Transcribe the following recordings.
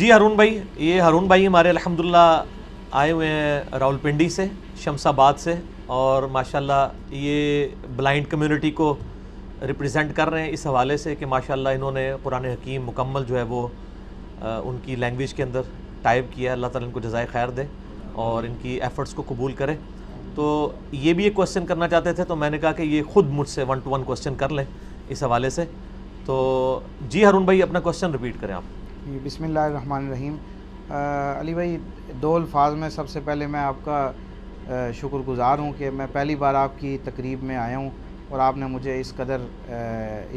جی ہارون بھائی، یہ ہارون بھائی ہمارے الحمدللہ آئے ہوئے ہیں راولپنڈی سے، شمس آباد سے، اور ماشاءاللہ یہ بلائنڈ کمیونٹی کو ریپریزنٹ کر رہے ہیں اس حوالے سے کہ ماشاءاللہ انہوں نے قرآن حکیم مکمل جو ہے وہ ان کی لینگویج کے اندر ٹائپ کیا. اللہ تعالیٰ ان کو جزائے خیر دے اور ان کی ایفرٹس کو قبول کرے. تو یہ بھی ایک کوسچن کرنا چاہتے تھے، تو میں نے کہا کہ یہ خود مجھ سے 1 to 1 کوسچن کر لیں اس حوالے سے. تو جی ہارون بھائی اپنا کوسچن ریپیٹ کریں آپ. بسم اللہ الرحمن الرحیم. علی بھائی، 2 الفاظ میں سب سے پہلے میں آپ کا شکر گزار ہوں کہ میں پہلی بار آپ کی تقریب میں آیا ہوں اور آپ نے مجھے اس قدر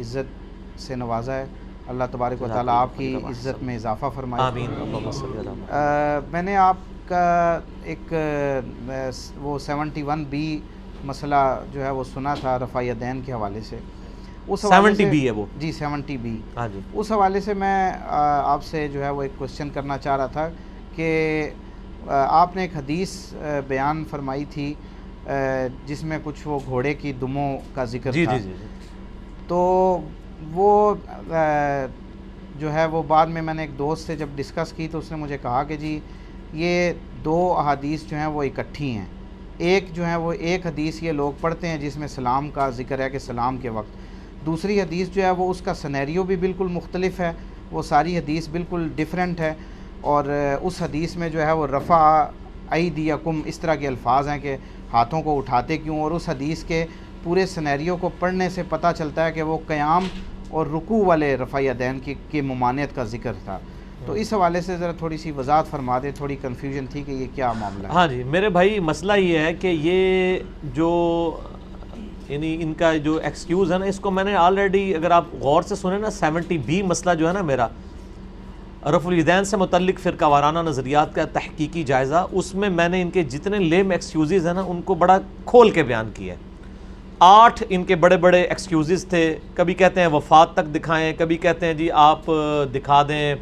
عزت سے نوازا ہے. اللہ تبارک و تعالیٰ آپ کی عزت میں اضافہ فرمائے. آمین. میں نے آپ کا ایک وہ 71B مسئلہ جو ہے وہ سنا تھا رفع یدین کے حوالے سے. اس 70B ہے وہ؟ جی 70B. ہاں جی. اس حوالے سے میں آپ سے جو ہے وہ ایک کوسچن کرنا چاہ رہا تھا کہ آپ نے ایک حدیث بیان فرمائی تھی جس میں کچھ وہ گھوڑے کی دموں کا ذکر تھا. جی. تو وہ جو ہے وہ بعد میں نے ایک دوست سے جب ڈسکس کی تو اس نے مجھے کہا کہ جی یہ 2 احادیث جو ہیں وہ اکٹھی ہیں. ایک جو ہے وہ ایک حدیث یہ لوگ پڑھتے ہیں جس میں سلام کا ذکر ہے کہ سلام کے وقت. دوسری حدیث جو ہے وہ اس کا سینیریو بھی بالکل مختلف ہے، وہ ساری حدیث بالکل ڈیفرنٹ ہے. اور اس حدیث میں جو ہے وہ رفع ایدیکم اس طرح کے الفاظ ہیں کہ ہاتھوں کو اٹھاتے کیوں. اور اس حدیث کے پورے سینیریو کو پڑھنے سے پتہ چلتا ہے کہ وہ قیام اور رکوع والے رفع یدین کی ممانعت کا ذکر تھا. تو اس حوالے سے ذرا تھوڑی سی وضاحت فرما دیں. تھوڑی کنفیوژن تھی کہ یہ کیا معاملہ ہے. ہاں جی میرے بھائی، مسئلہ یہ ہے کہ یہ جو یعنی ان کا جو ایکسکیوز ہے نا، اس کو میں نے آلریڈی اگر آپ غور سے سنیں نا 70B مسئلہ جو ہے نا میرا رفع الیدین سے متعلق فرقہ وارانہ نظریات کا تحقیقی جائزہ، اس میں نے ان کے جتنے لیم ایکسکیوزز ہیں نا ان کو بڑا کھول کے بیان کیا ہے. 8 ان کے بڑے بڑے ایکسکیوزز تھے. کبھی کہتے ہیں وفات تک دکھائیں، کبھی کہتے ہیں جی آپ دکھا دیں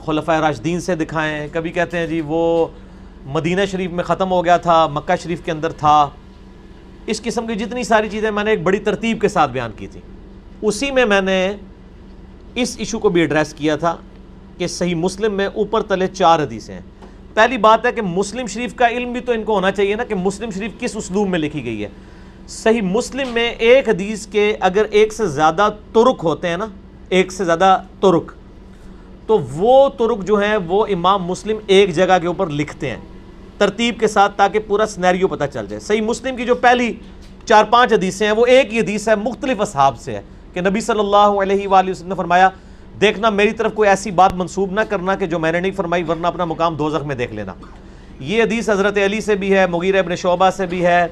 خلفائے راشدین سے دکھائیں، کبھی کہتے ہیں جی وہ مدینہ شریف میں ختم ہو گیا تھا، مکہ شریف کے اندر تھا. اس قسم کی جتنی ساری چیزیں میں نے ایک بڑی ترتیب کے ساتھ بیان کی تھی. اسی میں نے اس ایشو کو بھی ایڈریس کیا تھا کہ صحیح مسلم میں اوپر تلے 4 حدیثیں ہیں. پہلی بات ہے کہ مسلم شریف کا علم بھی تو ان کو ہونا چاہیے نا کہ مسلم شریف کس اسلوب میں لکھی گئی ہے. صحیح مسلم میں ایک حدیث کے اگر ایک سے زیادہ طرق ہوتے ہیں نا، ایک سے زیادہ طرق، تو وہ طرق جو ہیں وہ امام مسلم ایک جگہ کے اوپر لکھتے ہیں ترتیب کے ساتھ تاکہ پورا سینیریو پتہ چل جائے. صحیح مسلم کی جو پہلی 4-5 حدیثیں ہیں وہ ایک ہی حدیث ہے، مختلف اصحاب سے ہے کہ نبی صلی اللہ علیہ وآلہ وسلم نے فرمایا دیکھنا میری طرف کوئی ایسی بات منسوب نہ کرنا کہ جو میں نے نہیں فرمائی ورنہ اپنا مقام دوزخ میں دیکھ لینا. یہ حدیث حضرت علی سے بھی ہے، مغیرہ ابن شعبہ سے بھی ہے،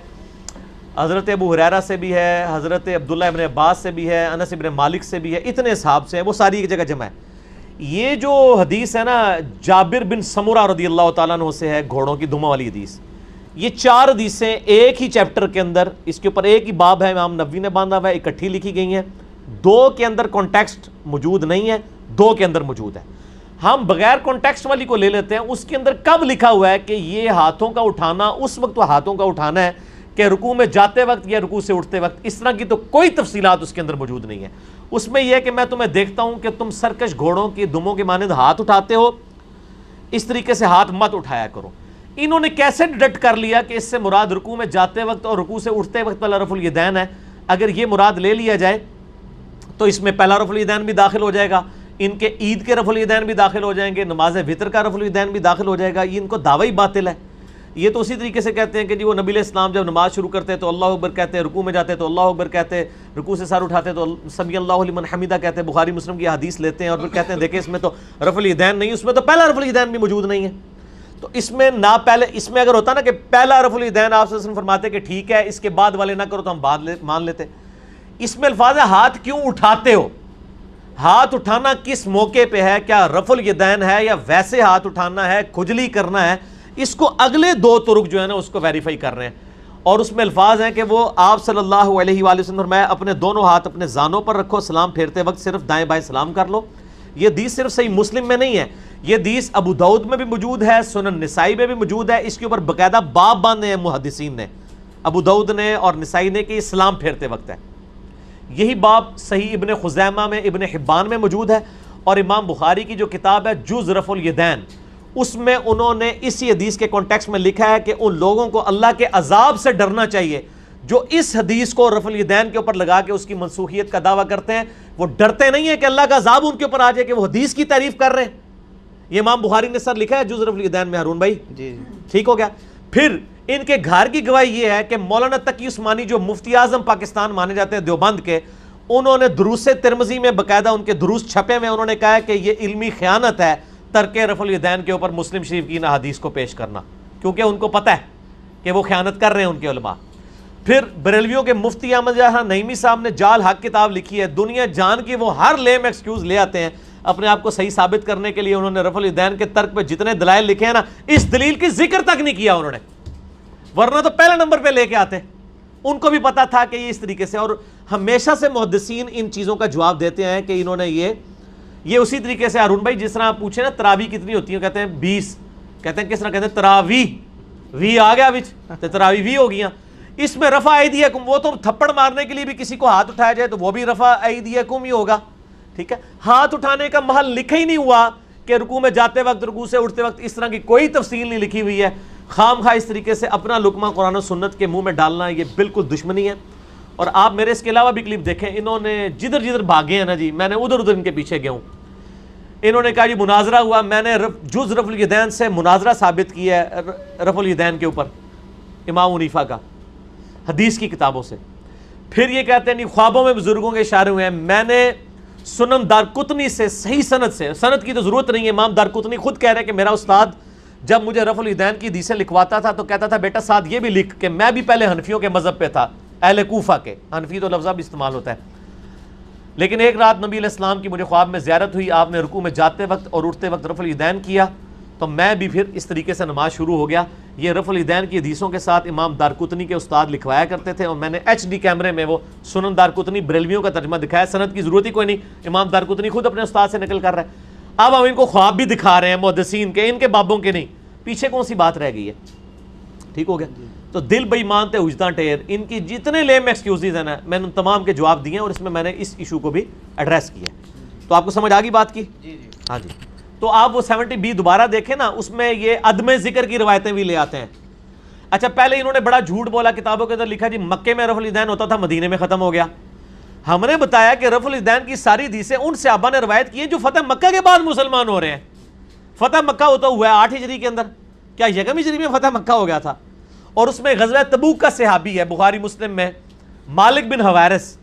حضرت ابو ہریرہ سے بھی ہے، حضرت عبداللہ ابن عباس سے بھی ہے، انس ابن مالک سے بھی ہے. اتنے صحاب سے ہیں، وہ ساری ایک جگہ جمع ہے. یہ جو حدیث ہے نا جابر بن سمرہ رضی اللہ تعالیٰ عنہ سے ہے، گھوڑوں کی دموں والی حدیث. یہ 4 حدیثیں ایک ہی چیپٹر کے اندر، اس کے اوپر ایک ہی باب ہے، امام نبوی نے باندھا ہوا ہے، اکٹھی لکھی گئی ہیں. 2 کے اندر کانٹیکسٹ موجود نہیں ہے، 2 کے اندر موجود ہے. ہم بغیر کانٹیکسٹ والی کو لے لیتے ہیں. اس کے اندر کب لکھا ہوا ہے کہ یہ ہاتھوں کا اٹھانا اس وقت ہاتھوں کا اٹھانا ہے کہ رکوع میں جاتے وقت یا رکوع سے اٹھتے وقت؟ اس طرح کی تو کوئی تفصیلات اس کے اندر موجود نہیں ہے. اس میں یہ ہے کہ میں تمہیں دیکھتا ہوں کہ تم سرکش گھوڑوں کی دموں کے مانند ہاتھ اٹھاتے ہو، اس طریقے سے ہاتھ مت اٹھایا کرو. انہوں نے کیسے ڈیڈکٹ کر لیا کہ اس سے مراد رکوع میں جاتے وقت اور رکوع سے اٹھتے وقت والا رفع الیدین ہے؟ اگر یہ مراد لے لیا جائے تو اس میں پہلا رفع الیدین بھی داخل ہو جائے گا، ان کے عید کے رفع الیدین بھی داخل ہو جائیں گے، نماز وطر کا رفع الیدین بھی داخل ہو جائے گا. یہ ان کو دعوی باطل ہے. یہ تو اسی طریقے سے کہتے ہیں کہ جی وہ نبی علیہ السلام جب نماز شروع کرتے تو اللہ اکبر کہتے، رکوع میں جاتے تو اللہ اکبر کہتے، رکوع سے سر اٹھاتے تو سمی اللہ لمن حمیدہ کہتے. بخاری مسلم کی حدیث لیتے ہیں اور پھر کہتے ہیں دیکھیں اس میں تو رفع الیدین نہیں، اس میں تو پہلا رفع الیدین بھی موجود نہیں ہے. تو اس میں نہ پہلے، اس میں اگر ہوتا نا کہ پہلا رفع الیدین آپ صلی اللہ علیہ وسلم فرماتے کہ ٹھیک ہے اس کے بعد والے نہ کرو تو ہم بعد مان لیتے. اس میں الفاظ ہے ہاتھ کیوں اٹھاتے ہو. ہاتھ اٹھانا کس موقع پہ ہے؟ کیا رفع الیدین ہے یا ویسے ہاتھ اٹھانا ہے، کھجلی کرنا ہے؟ اس کو اگلے 2 طرق جو ہے نا اس کو ویریفائی کر رہے ہیں. اور اس میں الفاظ ہیں کہ وہ آپ صلی اللہ علیہ وآلہ وسلم فرمایا اپنے دونوں ہاتھ اپنے زانوں پر رکھو، سلام پھیرتے وقت صرف دائیں بائیں سلام کر لو. یہ حدیث صرف صحیح مسلم میں نہیں ہے، یہ حدیث ابو داؤد میں بھی موجود ہے، سنن نسائی میں بھی موجود ہے. اس کے اوپر باقاعدہ باب باندھے ہیں محدثین نے، ابو داؤد نے اور نسائی نے، کہ یہ سلام پھیرتے وقت ہے. یہی باب صحیح ابن خزیمہ میں، ابن حبان میں موجود ہے. اور امام بخاری کی جو کتاب ہے جز رفع الیدین، اس میں انہوں نے اسی حدیث کے کانٹیکسٹ میں لکھا ہے کہ ان لوگوں کو اللہ کے عذاب سے ڈرنا چاہیے جو اس حدیث کو رفع الیدین کے اوپر لگا کے اس کی منسوخیت کا دعویٰ کرتے ہیں. وہ ڈرتے نہیں ہیں کہ اللہ کا عذاب ان کے اوپر آ جائے کہ وہ حدیث کی تعریف کر رہے ہیں. یہ امام بخاری نے سر لکھا ہے جز رفع الیدین میں. ہارون بھائی جی ٹھیک ہو گیا. پھر ان کے گھر کی گواہی یہ ہے کہ مولانا تقی عثمانی جو مفتی اعظم پاکستان مانے جاتے ہیں دیوبند کے، انہوں نے دروس ترمذی میں باقاعدہ ان کے دروس چھپے میں انہوں نے کہا ہے کہ یہ علمی خیانت ہے ترک رفع الیدین کے اوپر مسلم شریف کی ان حدیث کو پیش کرنا، کیونکہ ان کو پتہ ہے کہ وہ خیانت کر رہے ہیں ان کے علماء. پھر بریلویوں کے مفتی احمد جہاں نعیمی صاحب نے جال حق کتاب لکھی ہے، دنیا جان کی وہ ہر لیم ایکسکیوز لے آتے ہیں اپنے آپ کو صحیح ثابت کرنے کے لیے. انہوں نے رفع الیدین کے ترک پہ جتنے دلائل لکھے ہیں نا، اس دلیل کی ذکر تک نہیں کیا انہوں نے، ورنہ تو پہلے نمبر پہ لے کے آتے. ان کو بھی پتا تھا کہ یہ اس طریقے سے، اور ہمیشہ سے محدثین ان چیزوں کا جواب دیتے ہیں کہ انہوں نے یہ اسی طریقے سے. ہارون بھائی جس طرح آپ پوچھیں نا تراویح کتنی ہوتی ہیں، کہتے ہیں 20، کہتے ہیں کس طرح، کہتے ہیں تراویح، وی آ گیا بچ تو تراویح وی ہو گیا. اس میں رفع ایدیکم، وہ تو تھپڑ مارنے کے لیے بھی کسی کو ہاتھ اٹھایا جائے تو وہ بھی رفع ایدیکم ہی ہوگا. ٹھیک ہے، ہاتھ اٹھانے کا محل لکھا ہی نہیں ہوا کہ رکوع میں جاتے وقت، رکوع سے اٹھتے وقت، اس طرح کی کوئی تفصیل نہیں لکھی ہوئی ہے. خام خواہ اس طریقے سے اپنا لقمہ قرآن و سنت کے منہ میں ڈالنا یہ بالکل دشمنی ہے. اور آپ میرے اس کے علاوہ بھی کلپ دیکھیں، انہوں نے جدھر جدھر بھاگے ہیں نا جی، میں نے ادھر ادھر ان کے پیچھے گیا ہوں. انہوں نے کہا جی مناظرہ ہوا، میں نے جز رفع الیدین سے مناظرہ ثابت کیا ہے رفع الیدین کے اوپر امام حنیفہ کا حدیث کی کتابوں سے. پھر یہ کہتے ہیں نہیں خوابوں میں بزرگوں کے اشارے ہوئے ہیں. میں نے سنن دارقطنی سے صحیح سند سے، سند کی تو ضرورت نہیں ہے، امام دارقطنی خود کہہ رہے ہیں کہ میرا استاد جب مجھے رفع الیدین کی حدیثیں لکھواتا تھا تو کہتا تھا بیٹا ساتھ یہ بھی لکھ کہ میں بھی پہلے حنفیوں کے مذہب پہ تھا، اہل کوفہ کے. حنفی تو لفظ بھی استعمال ہوتا ہے. لیکن ایک رات نبی علیہ السلام کی مجھے خواب میں زیارت ہوئی، آپ نے رکوع میں جاتے وقت اور اٹھتے وقت رفع الیدین کیا، تو میں بھی پھر اس طریقے سے نماز شروع ہو گیا. یہ رفع الیدین کی حدیثوں کے ساتھ امام دارقطنی کے استاد لکھوایا کرتے تھے، اور میں نے ایچ ڈی کیمرے میں وہ سنن دارقطنی بریلویوں کا ترجمہ دکھایا. سند کی ضرورت ہی کوئی نہیں، امام دارقطنی خود اپنے استاد سے نقل کر رہا ہے. اب ہم ان کو خواب بھی دکھا رہے ہیں محدثین کے، ان کے بابوں کے نہیں. پیچھے کون سی بات رہ گئی ہے؟ ٹھیک ہو گیا. تو دل بے ایمان تے وجدان ٹھیر، ان کی جتنے لیم ایکسکیوزز ہیں نا، میں نے ان تمام کے جواب دیے ہیں، اور اس میں نے اس ایشو کو بھی ایڈریس کیا. تو آپ کو سمجھ آ گئی بات کی؟ ہاں جی. تو آپ وہ 70B دوبارہ دیکھیں نا، اس میں یہ عدم ذکر کی روایتیں بھی لے آتے ہیں. اچھا پہلے انہوں نے بڑا جھوٹ بولا، کتابوں کے اندر لکھا جی مکے میں رفع الیدین ہوتا تھا، مدینے میں ختم ہو گیا. ہم نے بتایا کہ رفع الیدین کی ساری حدیثیں ان صحابہ نے روایت کی ہیں جو فتح مکہ کے بعد مسلمان ہو رہے ہیں. فتح مکہ ہوتا ہوا ہے 8 ہجری کے اندر، کیا یکم ہجری میں فتح مکہ ہو گیا تھا؟ اور اس میں غزوہ تبوک کا صحابی ہے بخاری مسلم میں مالک بن حویرث،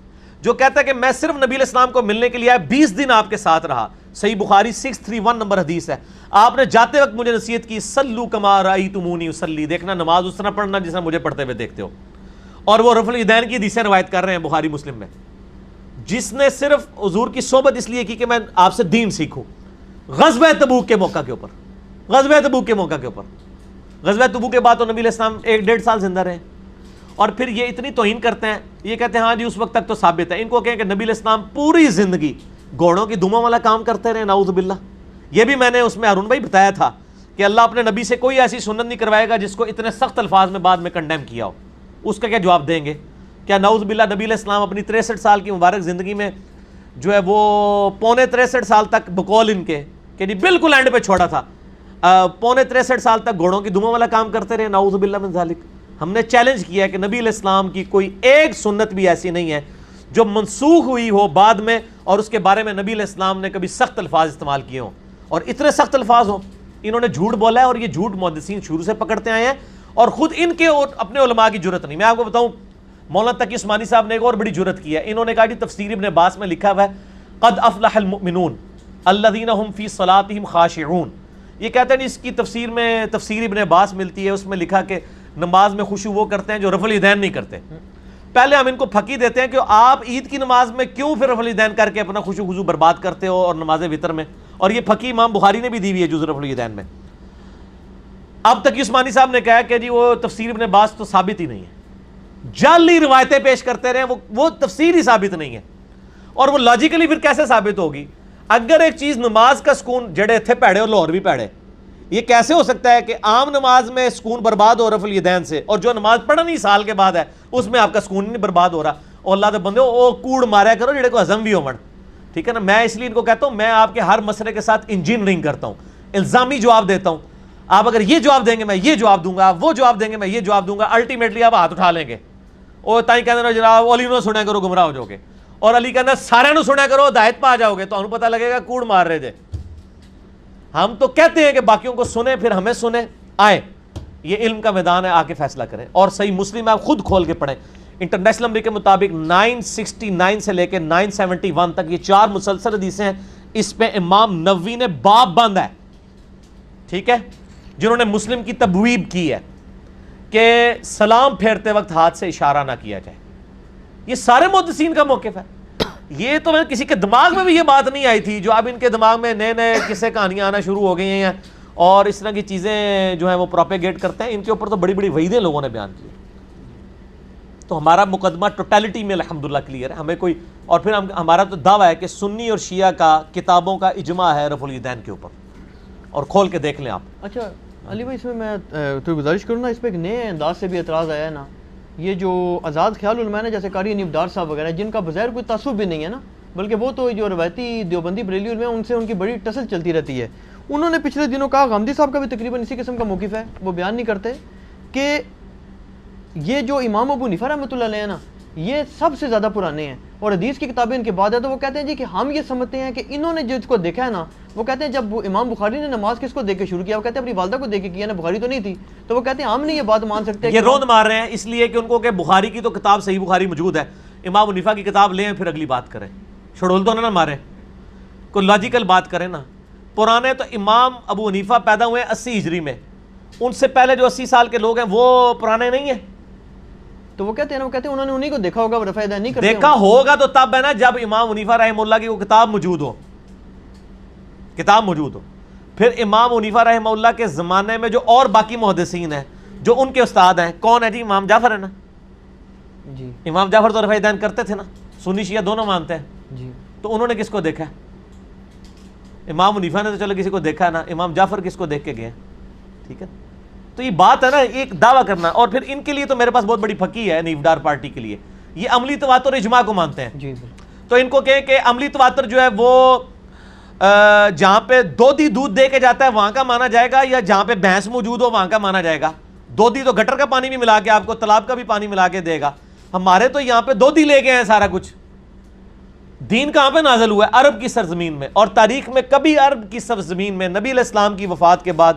جو کہتا ہے کہ میں صرف نبی علیہ السلام کو ملنے کے لیے آیا، 20 دن آپ کے ساتھ رہا. صحیح بخاری 631 نمبر حدیث ہے. آپ نے جاتے وقت مجھے نصیحت کی، سلو کما رأیتمونی اصلی، دیکھنا نماز اس طرح پڑھنا جس طرح مجھے پڑھتے ہوئے دیکھتے ہو. اور وہ رفع الیدین کی حدیثیں روایت کر رہے ہیں بخاری مسلم میں، جس نے صرف حضور کی صحبت اس لیے کی کہ میں آپ سے دین سیکھوں. غزوہ تبوک کے موقع کے اوپر، غزوہ تبوک کے موقع کے اوپر، غزوہ تبوک کے بعد تو نبی علیہ السلام 1-1.5 سال زندہ رہے. اور پھر یہ اتنی توہین کرتے ہیں، یہ کہتے ہیں ہاں جی اس وقت تک تو ثابت ہے. ان کو کہیں کہ نبی علیہ السلام پوری زندگی گھوڑوں کی دموں والا کام کرتے رہے، نعوذ باللہ. یہ بھی میں نے اس میں ہارون بھائی بتایا تھا کہ اللہ اپنے نبی سے کوئی ایسی سنت نہیں کروائے گا جس کو اتنے سخت الفاظ میں بعد میں کنڈیم کیا ہو. اس کا کیا جواب دیں گے؟ کیا نعوذ باللہ نبی علیہ السلام اپنی 63 سال کی مبارک زندگی میں جو ہے وہ 63.25 سال تک بقول ان کے کہ جی بالکل اینڈ پہ چھوڑا تھا، 63.25 سال تک گھوڑوں کی دموں والا کام کرتے رہے؟ نعوذ باللہ من ذالک. ہم نے چیلنج کیا ہے کہ نبی علیہ السلام کی کوئی ایک سنت بھی ایسی نہیں ہے جو منسوخ ہوئی ہو بعد میں اور اس کے بارے میں نبی علیہ السلام نے کبھی سخت الفاظ استعمال کیے ہوں، اور اتنے سخت الفاظ ہوں. انہوں نے جھوٹ بولا ہے، اور یہ جھوٹ محدثین شروع سے پکڑتے آئے ہیں، اور خود ان کے اور اپنے علماء کی جرت نہیں. میں آپ کو بتاؤں مولانا تقی عثمانی صاحب نے ایک اور بڑی جرت کی ہے. انہوں نے کہا جی تفسیر ابن عباس میں لکھا ہوا ہے قد افلح المؤمنون الذین هم فی صلاتهم خاشعون. یہ کہتے ہیں اس کی تفسیر میں تفسیر ابن عباس ملتی ہے، اس میں لکھا کہ نماز میں خشوع وہ کرتے ہیں جو رفع الیدین نہیں کرتے. پہلے ہم ان کو پھکی دیتے ہیں کہ آپ عید کی نماز میں کیوں پھر رفع الیدین کر کے اپنا خشوع خضوع برباد کرتے ہو اور نماز وتر میں، اور یہ پھکی امام بخاری نے بھی دی ہوئی ہے جز رفع الیدین میں. اب تقی عثمانی صاحب نے کہا کہ جی وہ تفسیر ابن عباس تو ثابت ہی نہیں ہے، جعلی روایتیں پیش کرتے رہے، وہ تفسیر ہی ثابت نہیں ہے. اور وہ لاجیکلی پھر کیسے ثابت ہوگی؟ اگر ایک چیز نماز کا سکون جڑے تھے پیڑے اور لاہور بھی پیڑے، یہ کیسے ہو سکتا ہے کہ عام نماز میں سکون برباد ہو رفع الیدین سے، اور جو نماز پڑھنی سال کے بعد ہے اس میں آپ کا سکون نہیں برباد ہو رہا؟ اور اللہ دے بندے او کوڑ ماریا کرو جڑے کو ہضم بھی ہون. ٹھیک ہے نا. میں اس لیے ان کو کہتا ہوں میں آپ کے ہر مسئلے کے ساتھ انجینئرنگ کرتا ہوں, الزامی جواب دیتا ہوں. آپ اگر یہ جواب دیں گے میں یہ جواب دوں گا, آپ وہ جواب دیں گے میں یہ جواب دوں گا, الٹیمیٹلی آپ ہاتھ اٹھا لیں گے. اور تائیں کہتے ہیں جناب علی نو سنیا کرو گمراہ ہو جاؤ گے, اور علی کہتے ہیں سارے نو سنیا کرو ہدایت پہ آ جاؤ گے. تو ہمیں پتہ لگے گا کوڑ مار رہے تھے. ہم تو کہتے ہیں کہ باقیوں کو سنیں پھر ہمیں سنیں. آئے یہ علم کا میدان ہے, آ کے فیصلہ کریں. اور صحیح مسلم آپ خود کھول کے پڑھیں. انٹرنیشنل نمبر کے مطابق 969 سے لے کے 971 تک یہ 4 مسلسل حدیثیں ہیں. اس پہ امام نووی نے باب بند ہے, ٹھیک ہے, جنہوں نے مسلم کی تبویب کی ہے کہ سلام پھیرتے وقت ہاتھ سے اشارہ نہ کیا جائے. یہ سارے محدثین کا موقف ہے. یہ تو کسی کے دماغ میں بھی یہ بات نہیں آئی تھی. جو اب ان کے دماغ میں نئے نئے قصے کہانیاں آنا شروع ہو گئی ہیں اور اس طرح کی چیزیں جو ہیں وہ پروپیگیٹ کرتے ہیں, ان کے اوپر تو بڑی بڑی وعیدیں لوگوں نے بیان کی. تو ہمارا مقدمہ ٹوٹیلٹی میں الحمدللہ کلیئر ہے. ہمیں کوئی, اور پھر ہمارا تو دعویٰ ہے کہ سنی اور شیعہ کا کتابوں کا اجماع ہے رفع الیدین کے اوپر, اور کھول کے دیکھ لیں آپ. اچھا علی بھائی, اس میں تو گزارش کروں نا, اس پہ ایک نئے انداز سے بھی اعتراض آیا ہے نا. یہ جو آزاد خیال علماء نے جیسے قاری انیب ڈار صاحب وغیرہ, جن کا بظاہر کوئی تعصب بھی نہیں ہے نا, بلکہ وہ تو جو روایتی دیوبندی بریلی علماء ان سے ان کی بڑی ٹسل چلتی رہتی ہے. انہوں نے پچھلے دنوں کہا, غامدی صاحب کا بھی تقریباً اسی قسم کا موقف ہے, وہ بیان نہیں کرتے کہ یہ جو امام ابو حنیفہ رحمۃ اللہ علیہ ہیں نا, یہ سب سے زیادہ پرانے ہیں اور حدیث کی کتابیں ان کے بعد ہے. تو وہ کہتے ہیں جی کہ ہم یہ سمجھتے ہیں کہ انہوں نے جس کو دیکھا ہے نا, وہ کہتے ہیں جب امام بخاری نے نماز کس کو دیکھ کے شروع کیا, وہ کہتے ہیں اپنی والدہ کو دیکھ کے کیا نا, بخاری تو نہیں تھی. تو وہ کہتے ہیں ہم نہیں یہ بات مان سکتے. یہ روند مار رہے ہیں اس لیے کہ ان کو کہ بخاری کی تو کتاب صحیح بخاری موجود ہے, امام حنیفہ کی کتاب لیں پھر اگلی بات کریں. شڑول تو نہ ماریں, کوئی لاجیکل بات کریں نا. پرانے تو امام ابو حنیفہ پیدا ہوئے 80 ہجری میں, ان سے پہلے جو 80 سال کے لوگ ہیں وہ پرانے نہیں ہیں. تو وہ کہتے ہیں نا, وہ کہتے ہیں انہوں نے انہی کو دیکھا ہوگا, وہ رفع الیدین نہیں کرتے. دیکھا ہوگا تو تب ہے نا جب امام حنیفہ رحمہ اللہ کی وہ کتاب موجود ہو, کتاب موجود ہو. پھر امام حنیفہ رحمہ اللہ کے زمانے میں جو اور باقی محدثین ہیں جو ان کے استاد ہیں, کون ہے جی؟ امام جعفر ہے نا. جی امام جعفر تو رفع الیدین کرتے تھے نا, سنی شیعہ دونوں مانتے ہیں. جی. تو انہوں نے کس کو دیکھا ہے؟ امام حنیفہ نے تو چلو کسی کو دیکھا ہے نا, امام جعفر کس کو دیکھ کے گئے, ٹھیک ہے. تو یہ بات ہے نا ایک دعویٰ کرنا. اور پھر ان کے لیے تو میرے پاس بہت بڑی پھکی ہے نیفڈار پارٹی کے لیے, یہ عملی تواتر اجماع کو مانتے ہیں. جی تو ان کو کہیں کہ عملی تواتر جو ہے وہ جہاں پہ دودھی دودھ دے کے جاتا ہے وہاں کا مانا جائے گا, یا جہاں پہ بھینس موجود ہو وہاں کا مانا جائے گا. دودھی تو گٹر کا پانی بھی ملا کے آپ کو, تالاب کا بھی پانی ملا کے دے گا. ہمارے تو یہاں پہ دودھی لے گئے ہیں سارا کچھ. دین کہاں پہ نازل ہوا ہے؟ عرب کی سرزمین میں. اور تاریخ میں کبھی عرب کی سرزمین میں نبی علیہ السلام کی وفات کے بعد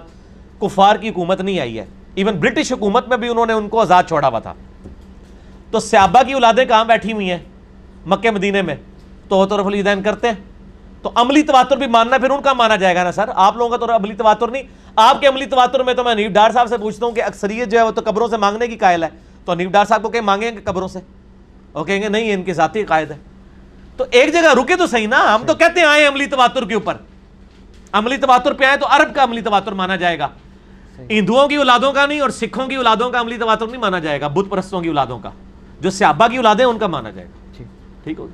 کفار کی حکومت نہیں آئی ہے. ایون برٹش حکومت میں بھی انہوں نے ان کو آزاد چھوڑا ہوا تھا. تو صحابہ کی اولادیں کہاں بیٹھی ہوئی ہیں؟ مکہ مدینے میں. تو رفع الیدین کرتے ہیں. تو عملی تواتر بھی ماننا پھر ان کا مانا جائے گا نا سر. آپ لوگوں کا تو عملی تواتر نہیں. آپ کے عملی تواتر میں تو میں حنیف ڈار صاحب سے پوچھتا ہوں کہ اکثریت جو ہے وہ تو قبروں سے مانگنے کی قائل ہے. تو حنیف ڈار صاحب کو کہ مانگیں گے قبروں سے؟ وہ کہیں گے نہیں, ان کے ذاتی عقائد ہے. تو ایک جگہ رکے تو صحیح نا. ہم تو کہتے ہیں آئے عملی تواتر کے اوپر, عملی تواتر پہ آئے تو عرب کا عملی تواتر مانا جائے گا, ہندوؤں کی اولادوں کا نہیں, اور سکھوں کی اولادوں کا عملی تواتر نہیں مانا جائے گا, بت پرستوں کی اولادوں کا. جو صحابہ کی اولادیں ان کا مانا جائے گا. ٹھیک ہوگا.